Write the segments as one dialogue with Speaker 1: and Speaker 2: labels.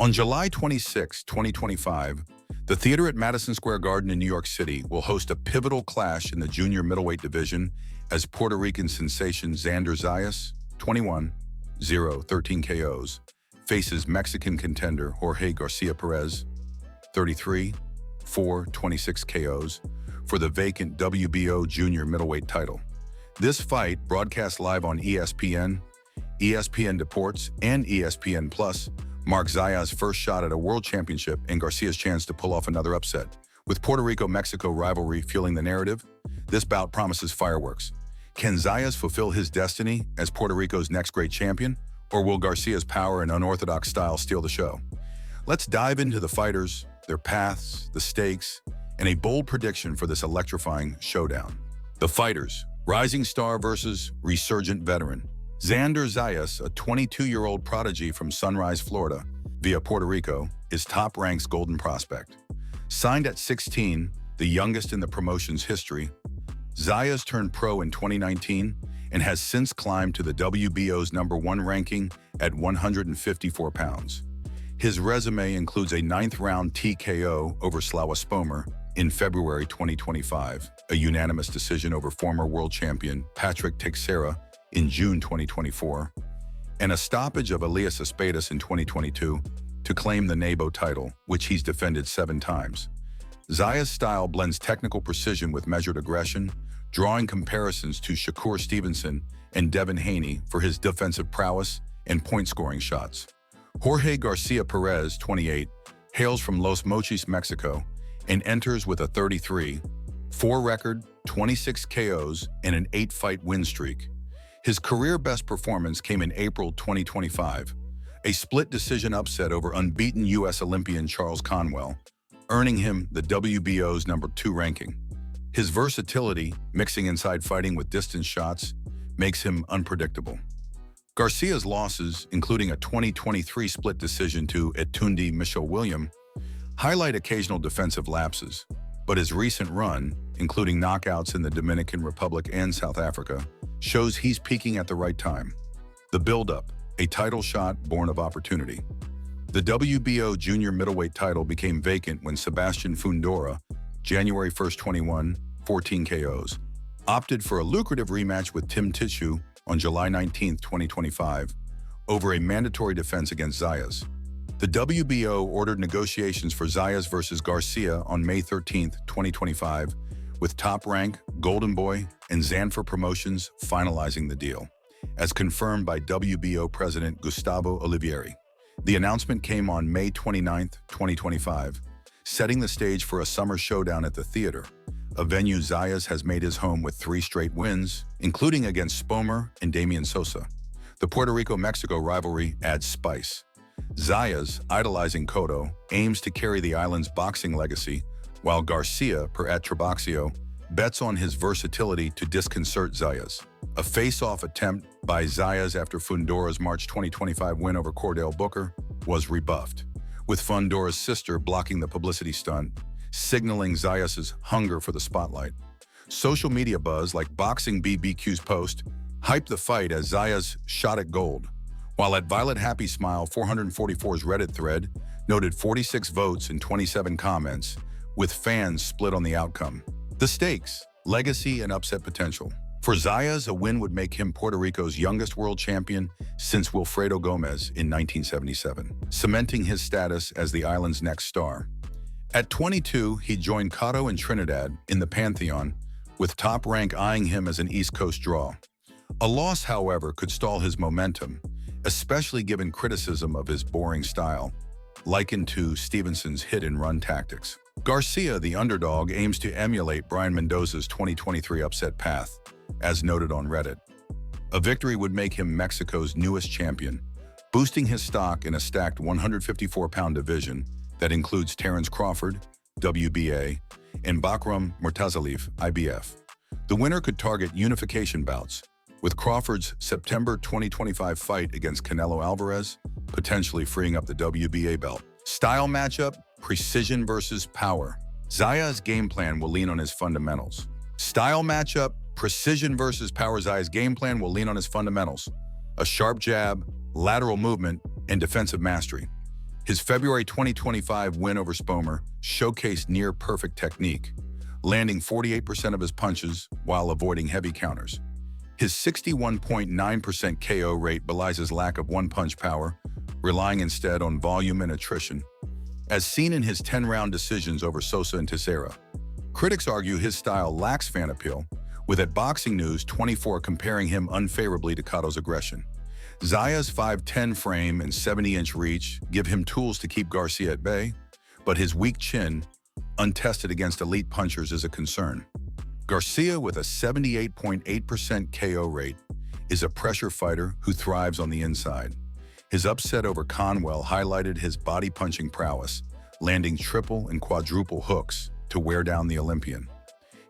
Speaker 1: On July 26, 2025, the theater at Madison Square Garden in New York City will host a pivotal clash in the junior middleweight division as Puerto Rican sensation Xander Zayas, 21-0, 13 KOs, faces Mexican contender Jorge Garcia, 33-4, 26 KOs, for the vacant WBO Junior Middleweight title. This fight, broadcast live on ESPN, ESPN Deportes, and ESPN Plus, marks Zayas' first shot at a world championship and Garcia's chance to pull off another upset. With Puerto Rico-Mexico rivalry fueling the narrative, this bout promises fireworks. Can Zayas fulfill his destiny as Puerto Rico's next great champion, or will Garcia's power and unorthodox style steal the show? Let's dive into the fighters, their paths, the stakes, and a bold prediction for this electrifying showdown. The fighters, rising star versus resurgent veteran. Xander Zayas, a 22-year-old prodigy from Sunrise, Florida, via Puerto Rico, is top-ranked golden prospect. Signed at 16, the youngest in the promotion's history, Zayas turned pro in 2019 and has since climbed to the WBO's #1 ranking at 154 pounds. His resume includes a 9th-round TKO over Slava Spomer in February 2025, a unanimous decision over former world champion Patrick Teixeira in June 2024, and a stoppage of Elias Espadas in 2022 to claim the NABO title, which he's defended 7 times. Zayas' style blends technical precision with measured aggression, drawing comparisons to Shakur Stevenson and Devin Haney for his defensive prowess and point-scoring shots. Jorge Garcia, 28, hails from Los Mochis, Mexico, and enters with a 33-4 record, 26 KOs, and an 8-fight win streak. His career best performance came in April 2025, a split decision upset over unbeaten U.S. Olympian Charles Conwell, earning him the WBO's #2 ranking. His versatility, mixing inside fighting with distance shots, makes him unpredictable. Garcia's losses, including a 2023 split decision to Etundi Michel William, highlight occasional defensive lapses, but his recent run, including knockouts in the Dominican Republic and South Africa, shows he's peaking at the right time. The build-up, a title shot born of opportunity. The WBO Junior Middleweight title became vacant when Sebastian Fundora, January 1st, 21, 14 KOs, opted for a lucrative rematch with Tim Tissue on July 19, 2025, over a mandatory defense against Zayas. The WBO ordered negotiations for Zayas versus Garcia on May 13, 2025, with Top Rank, Golden Boy, and Zanfer Promotions finalizing the deal, as confirmed by WBO President Gustavo Olivieri. The announcement came on May 29, 2025, setting the stage for a summer showdown at the theater, a venue Zayas has made his home with 3 straight wins, including against Spomer and Damian Sosa. The Puerto Rico-Mexico rivalry adds spice. Zayas, idolizing Cotto, aims to carry the island's boxing legacy, while Garcia, per Traboxio, bets on his versatility to disconcert Zayas. A face-off attempt by Zayas after Fundora's March 2025 win over Cordell Booker was rebuffed, with Fundora's sister blocking the publicity stunt, signaling Zayas' hunger for the spotlight. Social media buzz, like Boxing BBQ's post, hyped the fight as Zayas shot at gold, while at Violet Happy Smile 444's Reddit thread noted 46 votes and 27 comments, with fans split on the outcome. The stakes, legacy, and upset potential. For Zayas, a win would make him Puerto Rico's youngest world champion since Wilfredo Gomez in 1977, cementing his status as the island's next star. At 22, he joined Cotto and Trinidad in the Pantheon, with Top Rank eyeing him as an East Coast draw. A loss, however, could stall his momentum, especially given criticism of his boring style, likened to Stevenson's hit-and-run tactics. Garcia, the underdog, aims to emulate Brian Mendoza's 2023 upset path, as noted on Reddit. A victory would make him Mexico's newest champion, boosting his stock in a stacked 154-pound division that includes Terence Crawford, WBA, and Bakram Murtazaliev, IBF. The winner could target unification bouts, with Crawford's September 2025 fight against Canelo Alvarez potentially freeing up the WBA belt. Style matchup, precision versus power. Zayas' game plan will lean on his fundamentals. Style matchup, precision versus power. Zayas' game plan will lean on his fundamentals: a sharp jab, lateral movement, and defensive mastery. His February 2025 win over Spomer showcased near-perfect technique, landing 48% of his punches while avoiding heavy counters. His 61.9% KO rate belies his lack of one-punch power, relying instead on volume and attrition, as seen in his 10-round decisions over Sosa and Teixeira. Critics argue his style lacks fan appeal, with at Boxing News 24 comparing him unfavorably to Cotto's aggression. Zayas' 5'10" frame and 70-inch reach give him tools to keep Garcia at bay, but his weak chin, untested against elite punchers, is a concern. Garcia, with a 78.8% KO rate, is a pressure fighter who thrives on the inside. His upset over Conwell highlighted his body-punching prowess, landing triple and quadruple hooks to wear down the Olympian.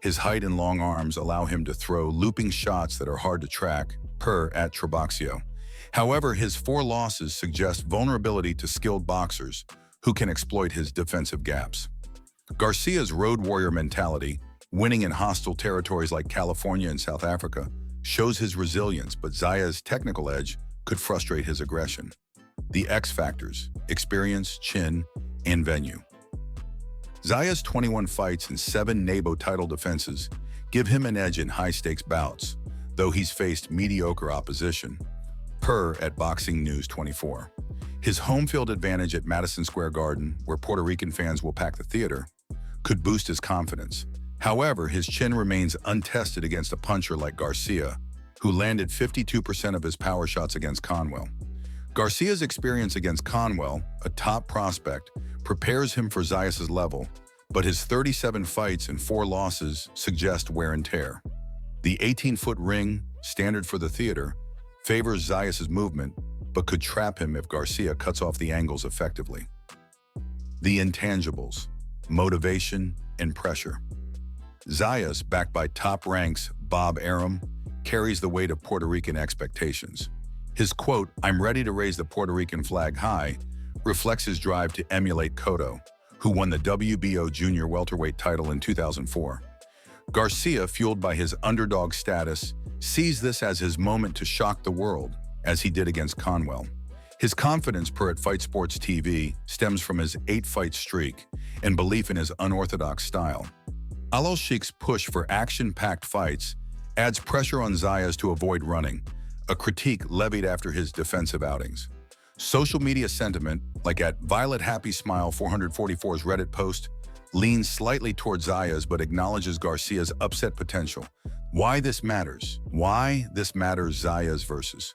Speaker 1: His height and long arms allow him to throw looping shots that are hard to track, per @Traboxio. However, his 4 losses suggest vulnerability to skilled boxers who can exploit his defensive gaps. Garcia's road warrior mentality, winning in hostile territories like California and South Africa, shows his resilience, but Zayas' technical edge could frustrate his aggression. The X factors: experience, chin, and venue. Zayas' 21 fights and 7 NABO title defenses give him an edge in high-stakes bouts, though he's faced mediocre opposition, per @Boxing News 24. His home field advantage at Madison Square Garden, where Puerto Rican fans will pack the theater, could boost his confidence. However, his chin remains untested against a puncher like Garcia, who landed 52% of his power shots against Conwell. Garcia's experience against Conwell, a top prospect, prepares him for Zayas' level, but his 37 fights and 4 losses suggest wear and tear. The 18-foot ring, standard for the theater, favors Zayas' movement, but could trap him if Garcia cuts off the angles effectively. The intangibles: motivation and pressure. Zayas, backed by top ranks Bob Arum, carries the weight of Puerto Rican expectations. His quote, "I'm ready to raise the Puerto Rican flag high," reflects his drive to emulate Cotto, who won the WBO Junior Welterweight title in 2004. Garcia, fueled by his underdog status, sees this as his moment to shock the world, as he did against Conwell. His confidence, per Fight Sports TV, stems from his 8-fight streak and belief in his unorthodox style. Al Sheikh's push for action-packed fights adds pressure on Zayas to avoid running, a critique levied after his defensive outings. Social media sentiment, like at Violet Happy Smile 444's Reddit post, leans slightly towards Zayas but acknowledges Garcia's upset potential. Why this matters? Why this matters? Zayas versus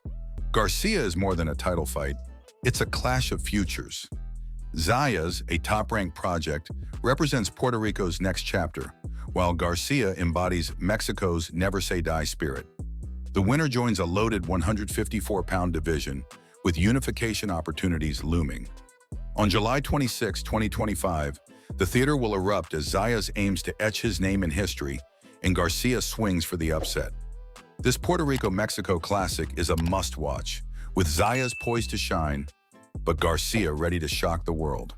Speaker 1: Garcia is more than a title fight. It's a clash of futures. Zayas, a top-ranked project, represents Puerto Rico's next chapter, while Garcia embodies Mexico's never say die spirit. The winner joins a loaded 154-pound division, with unification opportunities looming. On July 26, 2025, the theater will erupt as Zayas aims to etch his name in history and Garcia swings for the upset. This Puerto Rico-Mexico classic is a must-watch, with Zayas poised to shine, but Garcia ready to shock the world.